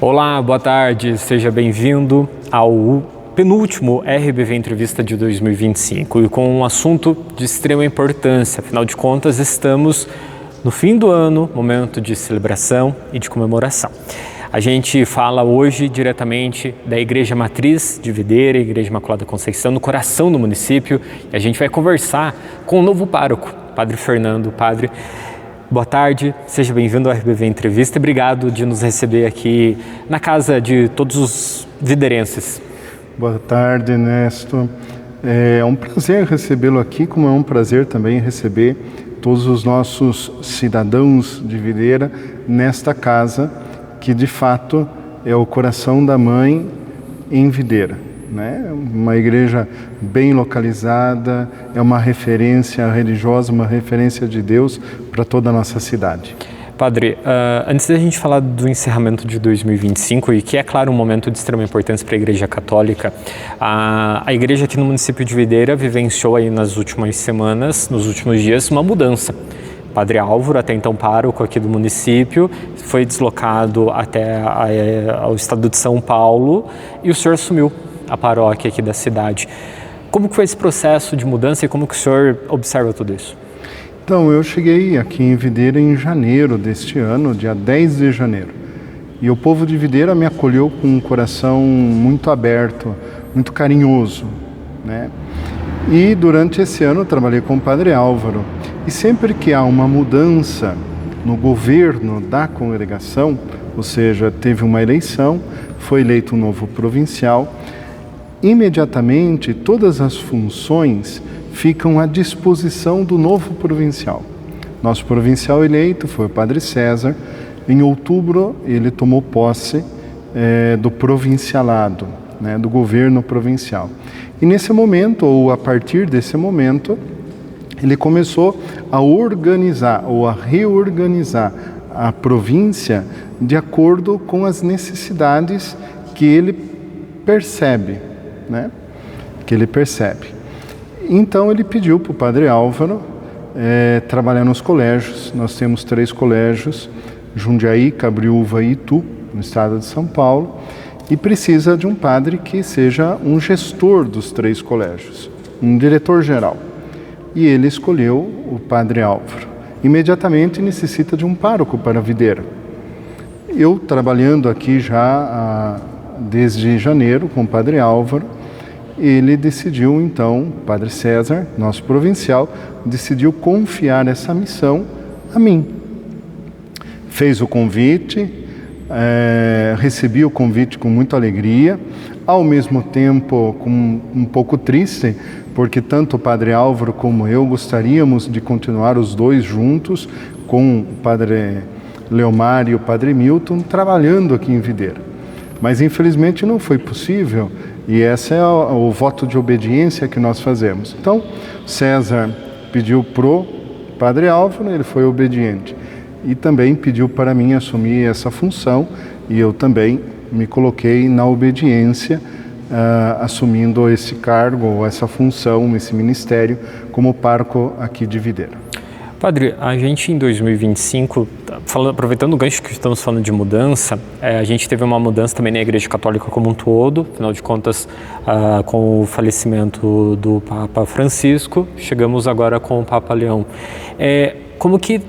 Olá, boa tarde, seja bem-vindo ao penúltimo RBV Entrevista de 2025 e com um assunto de extrema importância. Afinal de contas, estamos no fim do ano, momento de celebração e de comemoração. A gente fala hoje diretamente da Igreja Matriz de Videira, Igreja Imaculada Conceição, no coração do município, e a gente vai conversar com o novo pároco, Padre Fernando. Padre, boa tarde, seja bem-vindo ao RBV Entrevista e obrigado de nos receber aqui na casa de todos os viderenses. Boa tarde, Ernesto. É um prazer recebê-lo aqui, como é um prazer também receber todos os nossos cidadãos de Videira nesta casa, que de fato é o coração da Mãe em Videira, né? Uma igreja bem localizada, é uma referência religiosa, uma referência de Deus para toda a nossa cidade. Padre, antes da gente falar do encerramento de 2025, e que é claro um momento de extrema importância para a Igreja Católica, a Igreja aqui no município de Videira vivenciou aí nas últimas semanas, nos últimos dias, uma mudança. Padre Álvaro, até então pároco aqui do município, foi deslocado até ao estado de São Paulo e o senhor assumiu a paróquia aqui da cidade. Como que foi esse processo de mudança e como que o senhor observa tudo isso? Então, eu cheguei aqui em Videira em janeiro deste ano, dia 10 de janeiro. E o povo de Videira me acolheu com um coração muito aberto, muito carinhoso, né? E durante esse ano eu trabalhei com o Padre Álvaro. E sempre que há uma mudança no governo da congregação, ou seja, teve uma eleição, foi eleito um novo provincial, imediatamente todas as funções ficam à disposição do novo provincial. Nosso provincial eleito foi o Padre César. Em outubro ele tomou posse do provincialado, né, do governo provincial. E nesse momento, ou a partir desse momento, ele começou a organizar ou a reorganizar a província de acordo com as necessidades que ele percebe, né? Que ele percebe. Então ele pediu para o Padre Álvaro trabalhar nos colégios. Nós temos 3 colégios, Jundiaí, Cabriúva e Itu, no estado de São Paulo, e precisa de um padre que seja um gestor dos 3 colégios, um diretor-geral. E ele escolheu o Padre Álvaro. Imediatamente necessita de um pároco para Videira. Eu, trabalhando aqui já desde janeiro com o Padre Álvaro, ele decidiu então, o Padre César, nosso provincial, decidiu confiar essa missão a mim. Fez o convite, recebi o convite com muita alegria, ao mesmo tempo com um pouco triste, porque tanto o Padre Álvaro como eu gostaríamos de continuar os dois juntos, com o Padre Leomar e o Padre Milton, trabalhando aqui em Videira. Mas infelizmente não foi possível, e esse é o voto de obediência que nós fazemos. Então, César pediu pro Padre Álvaro, ele foi obediente. E também pediu para mim assumir essa função, e eu também me coloquei na obediência, assumindo esse cargo, ou essa função, esse ministério, como pároco aqui de Videira. Padre, a gente em 2025, aproveitando o gancho que estamos falando de mudança, a gente teve uma mudança também na Igreja Católica como um todo, afinal de contas, com o falecimento do Papa Francisco, chegamos agora com o Papa Leão. Como que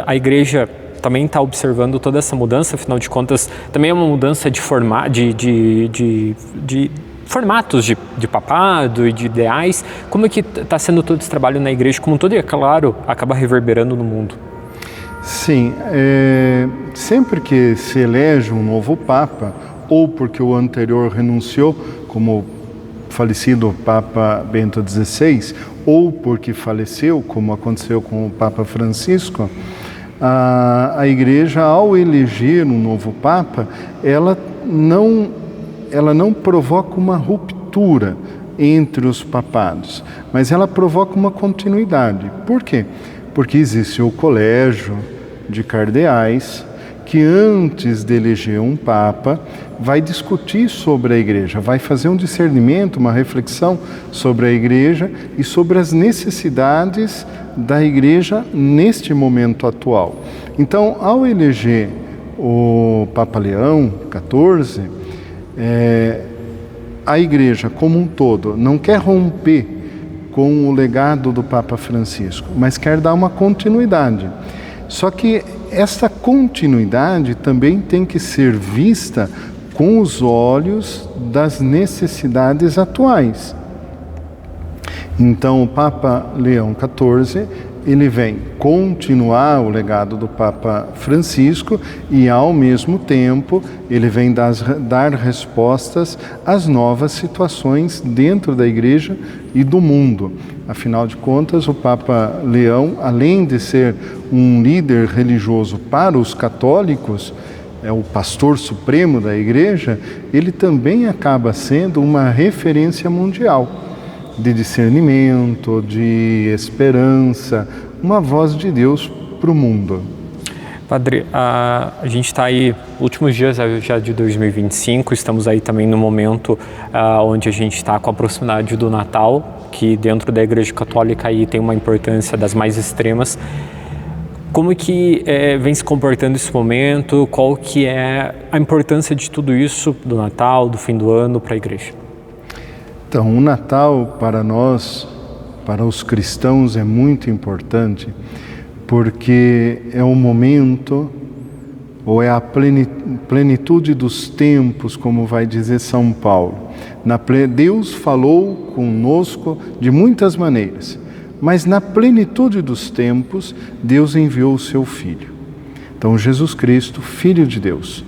a Igreja também está observando toda essa mudança? Afinal de contas, também é uma mudança de formatos de papado e de ideais. Como é que está sendo todo esse trabalho na Igreja como um todo? E, é claro, acaba reverberando no mundo. Sim, sempre que se elege um novo Papa, ou porque o anterior renunciou, como o falecido Papa Bento XVI, ou porque faleceu, como aconteceu com o Papa Francisco, a Igreja, ao eleger um novo Papa, ela não provoca uma ruptura entre os papados, mas ela provoca uma continuidade. Por quê? Porque existe o colégio de cardeais que antes de eleger um Papa vai discutir sobre a Igreja, vai fazer um discernimento, uma reflexão sobre a Igreja e sobre as necessidades da Igreja neste momento atual. Então, ao eleger o Papa Leão XIV, a Igreja como um todo não quer romper com o legado do Papa Francisco, mas quer dar uma continuidade. Só que essa continuidade também tem que ser vista com os olhos das necessidades atuais. Então, o Papa Leão XIV, ele vem continuar o legado do Papa Francisco e, ao mesmo tempo, ele vem dar respostas às novas situações dentro da Igreja e do mundo. Afinal de contas, o Papa Leão, além de ser um líder religioso para os católicos, é o pastor supremo da Igreja, ele também acaba sendo uma referência mundial de discernimento, de esperança, uma voz de Deus para o mundo. Padre, a gente está aí, últimos dias já de 2025, estamos aí também no momento onde a gente está com a proximidade do Natal, que dentro da Igreja Católica aí tem uma importância das mais extremas. Como que vem se comportando esse momento? Qual que é a importância de tudo isso, do Natal, do fim do ano, para a Igreja? Então, o Natal para nós, para os cristãos, é muito importante, porque é o momento, ou é a plenitude dos tempos, como vai dizer São Paulo. Deus falou conosco de muitas maneiras, mas na plenitude dos tempos, Deus enviou o seu Filho. Então, Jesus Cristo, Filho de Deus.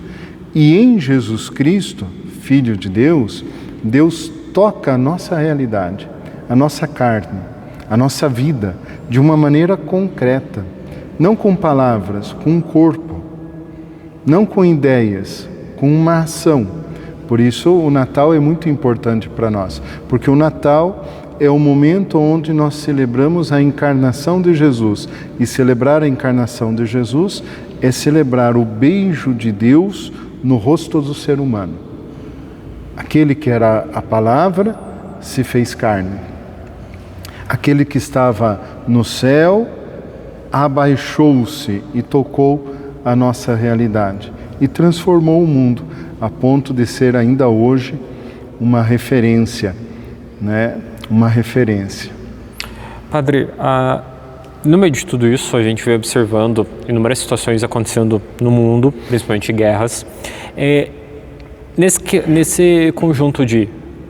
E em Jesus Cristo, Filho de Deus, Deus toca a nossa realidade, a nossa carne, a nossa vida, de uma maneira concreta. Não com palavras, com um corpo. Não com ideias, com uma ação. Por isso, o Natal é muito importante para nós, porque o Natal é o momento onde nós celebramos a encarnação de Jesus. E celebrar a encarnação de Jesus é celebrar o beijo de Deus no rosto do ser humano. Aquele que era a palavra se fez carne. Aquele que estava no céu abaixou-se e tocou a nossa realidade e transformou o mundo a ponto de ser ainda hoje uma referência, né? Uma referência. Padre, no meio de tudo isso, a gente vem observando inúmeras situações acontecendo no mundo, principalmente guerras. Nesse conjunto de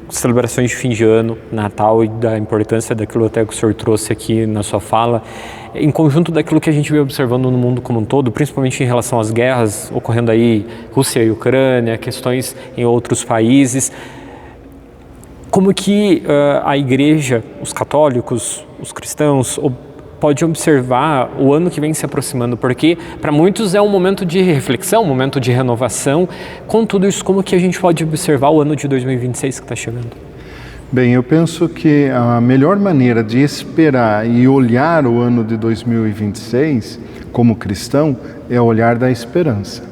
celebrações de fim de ano, Natal, e da importância daquilo até que o senhor trouxe aqui na sua fala, em conjunto daquilo que a gente vem observando no mundo como um todo, principalmente em relação às guerras ocorrendo aí, Rússia e Ucrânia, questões em outros países, como que a Igreja, os católicos, os cristãos, pode observar o ano que vem se aproximando? Porque para muitos é um momento de reflexão, um momento de renovação. Com tudo isso, como que a gente pode observar o ano de 2026 que está chegando? Bem, eu penso que a melhor maneira de esperar e olhar o ano de 2026 como cristão é olhar da esperança,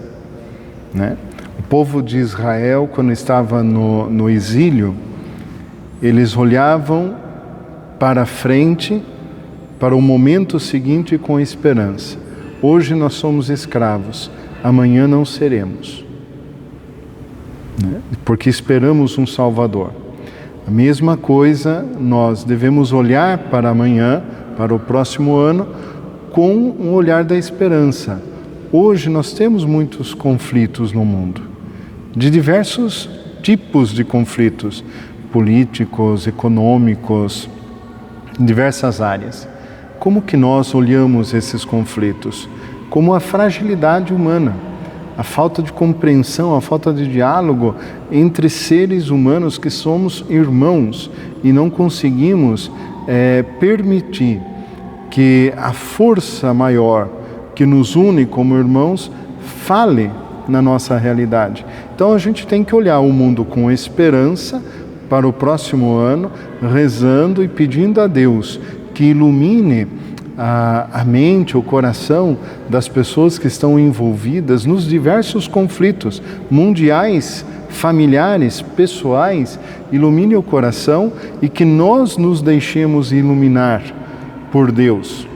né? O povo de Israel, quando estava no exílio, eles olhavam para frente, para o momento seguinte com esperança. Hoje nós somos escravos, amanhã não seremos, né? Porque esperamos um Salvador. A mesma coisa, nós devemos olhar para amanhã, para o próximo ano, com um olhar da esperança. Hoje nós temos muitos conflitos no mundo, de diversos tipos de conflitos, políticos, econômicos, em diversas áreas. Como que nós olhamos esses conflitos? Como a fragilidade humana, a falta de compreensão, a falta de diálogo entre seres humanos que somos irmãos e não conseguimos permitir que a força maior que nos une como irmãos fale na nossa realidade. Então a gente tem que olhar o mundo com esperança para o próximo ano, rezando e pedindo a Deus que ilumine a mente, o coração das pessoas que estão envolvidas nos diversos conflitos mundiais, familiares, pessoais. Ilumine o coração e que nós nos deixemos iluminar por Deus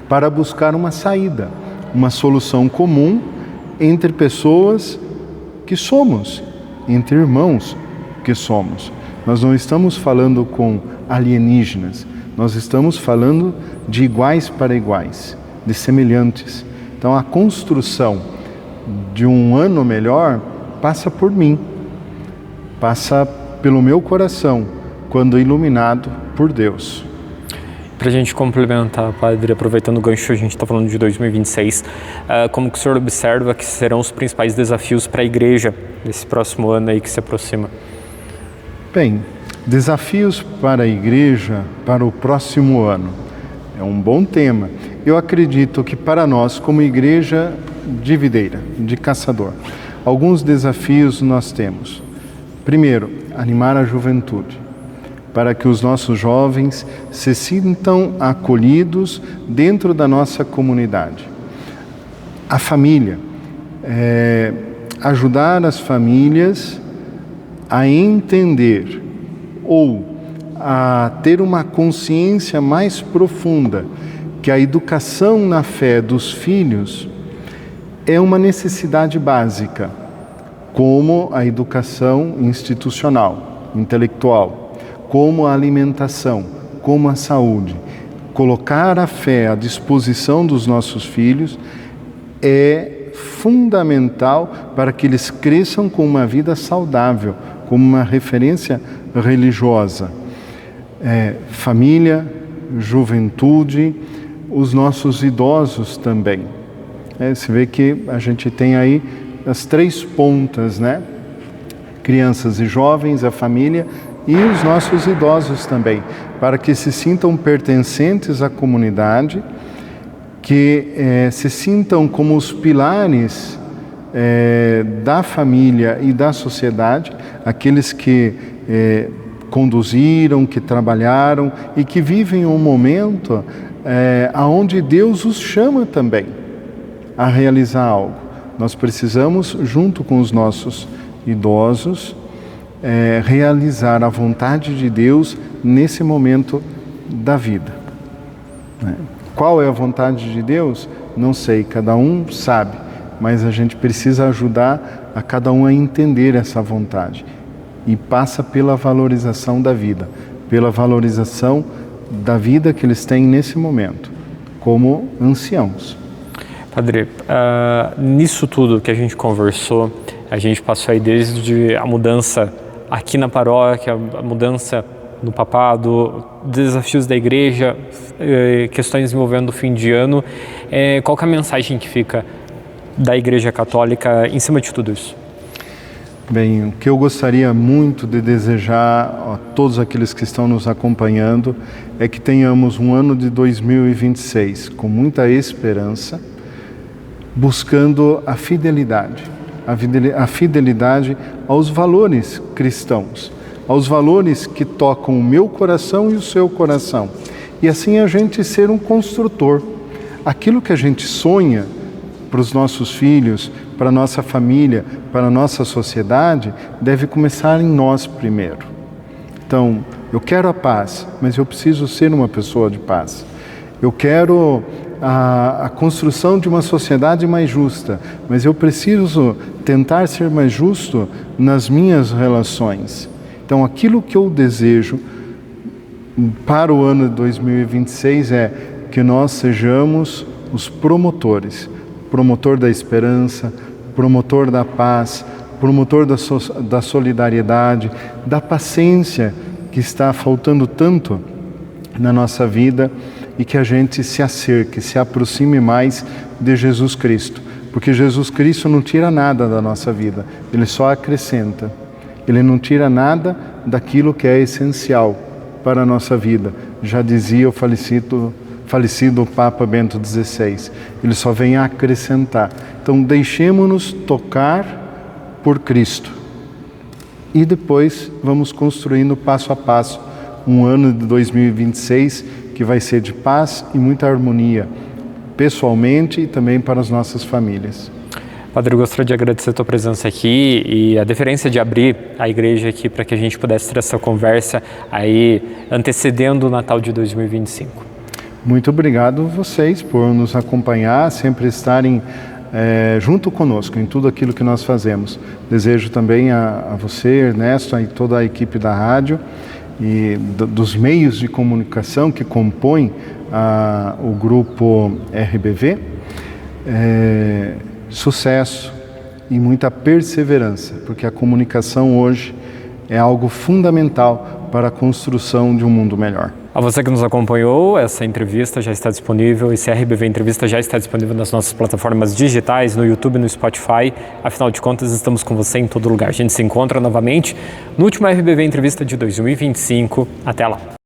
para buscar uma saída, uma solução comum entre pessoas que somos, entre irmãos que somos. Nós não estamos falando com alienígenas, nós estamos falando de iguais para iguais, de semelhantes. Então a construção de um ano melhor passa por mim, passa pelo meu coração, quando iluminado por Deus. Para a gente complementar, Padre, aproveitando o gancho, a gente está falando de 2026, como que o senhor observa que serão os principais desafios para a Igreja nesse próximo ano aí que se aproxima? Bem, desafios para a Igreja para o próximo ano. É um bom tema. Eu acredito que para nós, como Igreja de videira, de caçador, alguns desafios nós temos. Primeiro, animar a juventude, para que os nossos jovens se sintam acolhidos dentro da nossa comunidade. A família, ajudar as famílias a entender ou a ter uma consciência mais profunda que a educação na fé dos filhos é uma necessidade básica, como a educação institucional, intelectual, como a alimentação, como a saúde. Colocar a fé à disposição dos nossos filhos é fundamental para que eles cresçam com uma vida saudável, como uma referência religiosa. Família, juventude, os nossos idosos também. Você vê que a gente tem aí as três pontas, né? Crianças e jovens, a família e os nossos idosos também, para que se sintam pertencentes à comunidade, que se sintam como os pilares da família e da sociedade, aqueles que conduziram, que trabalharam e que vivem um momento onde Deus os chama também a realizar algo. Nós precisamos, junto com os nossos idosos, realizar a vontade de Deus nesse momento da vida. Qual é a vontade de Deus? Não sei, cada um sabe, mas a gente precisa ajudar a cada um a entender essa vontade. E passa pela valorização da vida, pela valorização da vida que eles têm nesse momento, como anciãos. Padre, nisso tudo que a gente conversou, a gente passou aí desde a mudança aqui na paróquia, a mudança no papado, desafios da Igreja, questões envolvendo o fim de ano. Qual que é a mensagem que fica da Igreja Católica em cima de tudo isso? Bem, o que eu gostaria muito de desejar a todos aqueles que estão nos acompanhando é que tenhamos um ano de 2026 com muita esperança, buscando a fidelidade aos valores cristãos, aos valores que tocam o meu coração e o seu coração. E assim a gente ser um construtor. Aquilo que a gente sonha para os nossos filhos, para a nossa família, para a nossa sociedade, deve começar em nós primeiro. Então, eu quero a paz, mas eu preciso ser uma pessoa de paz. Eu quero a construção de uma sociedade mais justa, mas eu preciso tentar ser mais justo nas minhas relações. Então, aquilo que eu desejo para o ano de 2026 é que nós sejamos os promotores, promotor da esperança, promotor da paz, promotor da solidariedade, da paciência que está faltando tanto na nossa vida, e que a gente se acerque, se aproxime mais de Jesus Cristo, porque Jesus Cristo não tira nada da nossa vida, Ele só acrescenta. Ele não tira nada daquilo que é essencial para a nossa vida. Já dizia o falecido Papa Bento XVI, Ele só vem acrescentar. Então deixemos-nos tocar por Cristo e depois vamos construindo passo a passo um ano de 2026 que vai ser de paz e muita harmonia, pessoalmente e também para as nossas famílias. Padre, eu gostaria de agradecer a tua presença aqui e a deferência de abrir a igreja aqui para que a gente pudesse ter essa conversa aí antecedendo o Natal de 2025. Muito obrigado a vocês por nos acompanhar, sempre estarem junto conosco em tudo aquilo que nós fazemos. Desejo também a você, Ernesto, e toda a equipe da rádio e dos meios de comunicação que compõem o grupo RBV, sucesso e muita perseverança, porque a comunicação hoje é algo fundamental para a construção de um mundo melhor. A você que nos acompanhou, essa entrevista já está disponível, esse RBV Entrevista já está disponível nas nossas plataformas digitais, no YouTube, no Spotify. Afinal de contas, estamos com você em todo lugar. A gente se encontra novamente no último RBV Entrevista de 2025. Até lá!